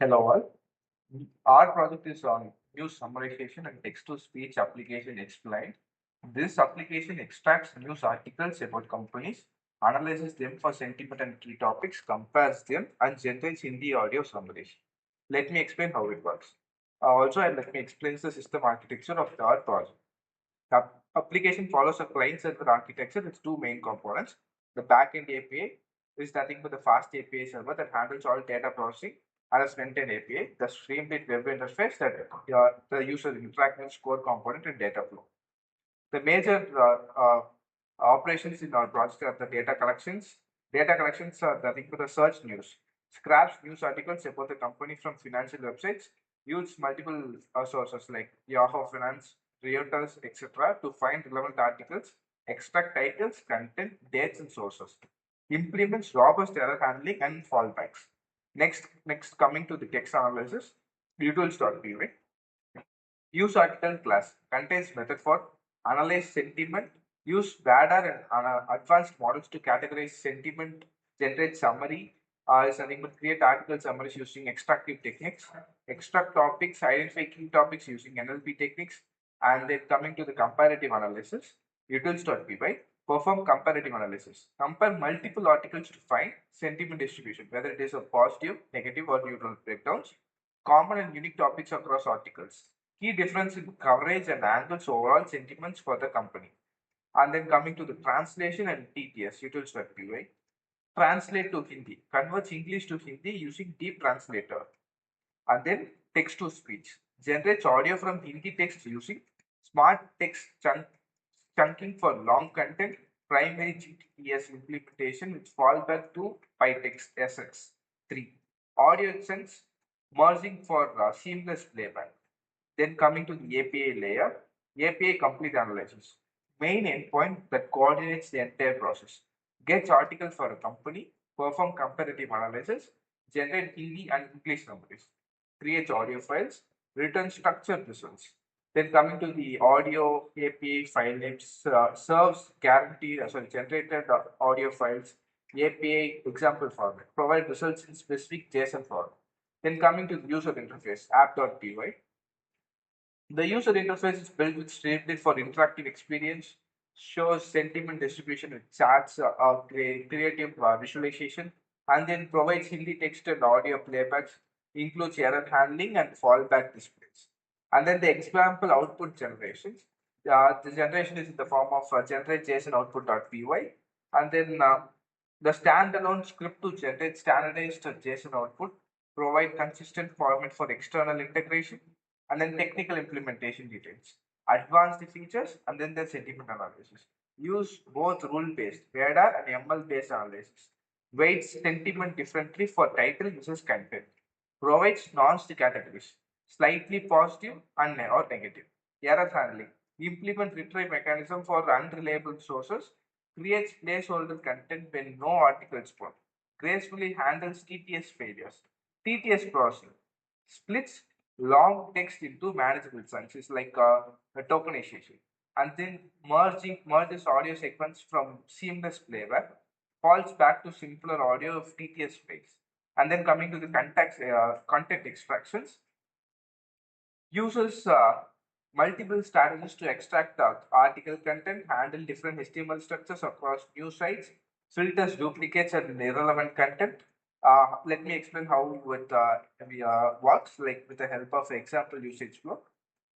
Hello all. Our project is on news summarization and text-to-speech application explained. This application extracts news articles about companies, analyzes them for sentiment and key topics, compares them, and generates Hindi audio summaries. Let me explain how it works. Let me explain the system architecture of our project. The application follows a client-server architecture with two main components. The backend API is nothing but the fast API server that handles all data processing, and a front-end API, the Streamlit web interface that the user interact with core component and data flow. The major operations in our project are the data collections. Data collections are nothing but the search news, scraps news articles about the company from financial websites, use multiple sources like Yahoo Finance, Reuters, etc. to find relevant articles, extract titles, content, dates, and sources. Implements robust error handling and fallbacks. Next, coming to the text analysis, utils.py. Use article class contains method for analyze sentiment, use radar and advanced models to categorize sentiment, generate summary, is nothing but create article summaries using extractive techniques, extract topics, identify key topics using NLP techniques, and then coming to the comparative analysis, utils.py, perform comparative analysis. Compare multiple articles to find sentiment distribution, whether it is a positive, negative, or neutral breakdowns, common and unique topics across articles, key difference in coverage and angles overall sentiments for the company. And then coming to the translation and TTS, utils.py, translate to Hindi, converts English to Hindi using deep translator. And then text to speech, generates audio from Hindi text using smart text chunking for long content, primary GTS implementation with fallback to PyText SX3. Audio sense merging for seamless playback. Then coming to the API layer, API complete analysis. Main endpoint that coordinates the entire process. Gets articles for a company, perform comparative analysis, generate Hindi and English numbers, creates audio files, return structured results. Then coming to the audio API file names, serves guaranteed, generated audio files, API example format, provide results in specific JSON format. Then coming to the user interface, app.py, the user interface is built with Streamlit for interactive experience, shows sentiment distribution with charts, creative visualization, and then provides Hindi text and audio playbacks, includes error handling and fallback displays. And then the example output generations. The generation is in the form of generate JSON output.py, and then the standalone script to generate standardized JSON output, provide consistent format for external integration, and then technical implementation details, advanced features, and then the sentiment analysis. Use both rule-based, radar and ML-based analysis. Weights sentiment differently for title versus content. Provides nuanced categories, slightly positive and or negative. Error handling. Implement retry mechanism for unreliable sources. Creates placeholder content when no article is spawned. Gracefully handles TTS failures. TTS processing splits long text into manageable chunks. It's like a tokenization. And then merges audio sequence from seamless playback, falls back to simpler audio of TTS space. And then coming to the content extractions, uses multiple strategies to extract article content, handle different HTML structures across news sites, filters duplicates and irrelevant content. Let me explain how it works, like with the help of example usage flow.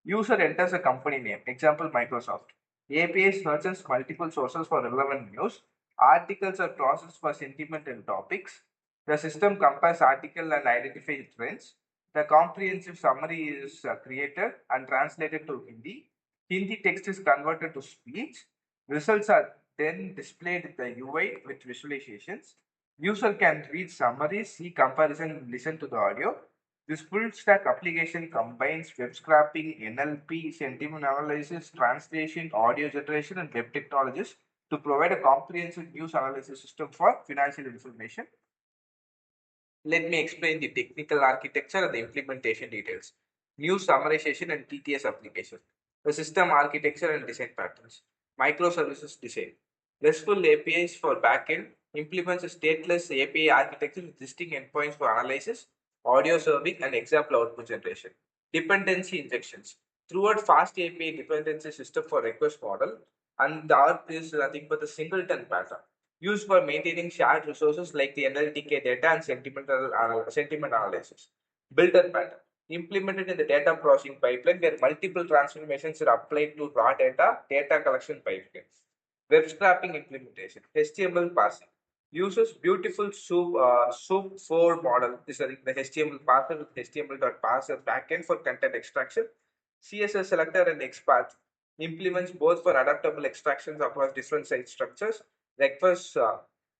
User enters a company name, example Microsoft. API searches multiple sources for relevant news. Articles are processed for sentiment and topics. The system compares article and identifies trends. The comprehensive summary is created and translated to Hindi. Hindi text is converted to speech. Results are then displayed in the UI with visualizations. User can read summaries, see comparison, and listen to the audio. This full stack application combines web scraping, NLP, sentiment analysis, translation, audio generation, and web technologies to provide a comprehensive news analysis system for financial information. Let me explain the technical architecture and the implementation details. News summarization and TTS application. The system architecture and design patterns. Microservices design. RESTful APIs for backend implements a stateless API architecture with distinct endpoints for analysis, audio serving, and example output generation. Dependency injections. Throughout fast API dependency system for request model, and the ARP is nothing but the singleton pattern used for maintaining shared resources like the NLTK data and sentiment analysis. Builder pattern implemented in the data processing pipeline where multiple transformations are applied to raw data collection pipelines. Web scraping implementation, HTML parsing uses beautiful soup 4 model. This is the HTML parser with HTML.parser backend for content extraction. CSS selector and XPath implements both for adaptable extractions across different site structures. Request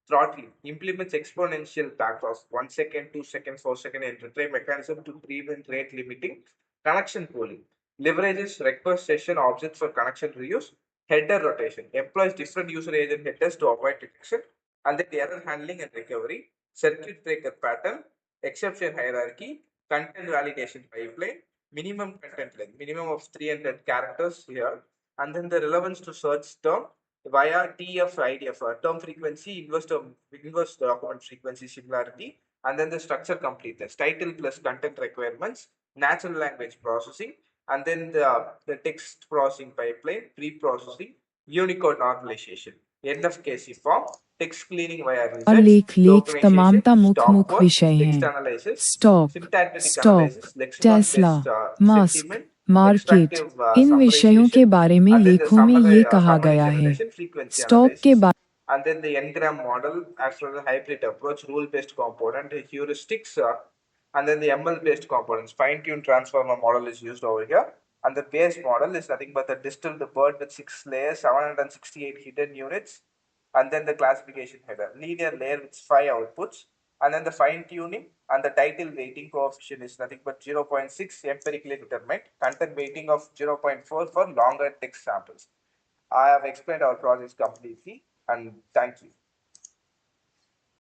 throttling implements exponential backloss 1 second, 2 seconds, 4 second and retry mechanism to prevent rate limiting. Connection pooling leverages request session objects for connection reuse. Header rotation employs different user agent headers to avoid detection. And then the error handling and recovery, circuit breaker pattern, exception hierarchy, content validation pipeline, minimum content length, minimum of 300 characters here, and then the relevance to search term via TF-IDF, term frequency, inverse document frequency similarity, and then the structure completeness, title plus content requirements, natural language processing, and then the text processing pipeline, pre-processing, Unicode normalization, NFKC form, text cleaning via और research, लेख tokenization, तमामता मुख्य stop मुख्य work, विषय text हैं analysis, stock syntactic stock analysis, lexicon Tesla based mask sentiment, market extractive इन विषयों summarization, के बारे में and then the लेखों में ये कहा summary गया है generation, frequency स्टॉक के analysis, बारे and then the n-gram model after the hybrid approach, rule based component, heuristics, and then the ML based components. Fine tuned transformer model is used over here. And the base model is nothing but the distilled bird with 6 layers, 768 hidden units, and then the classification header, linear layer with 5 outputs, and then the fine tuning and the title weighting coefficient is nothing but 0.6 empirically determined, content weighting of 0.4 for longer text samples. I have explained our process completely, and thank you.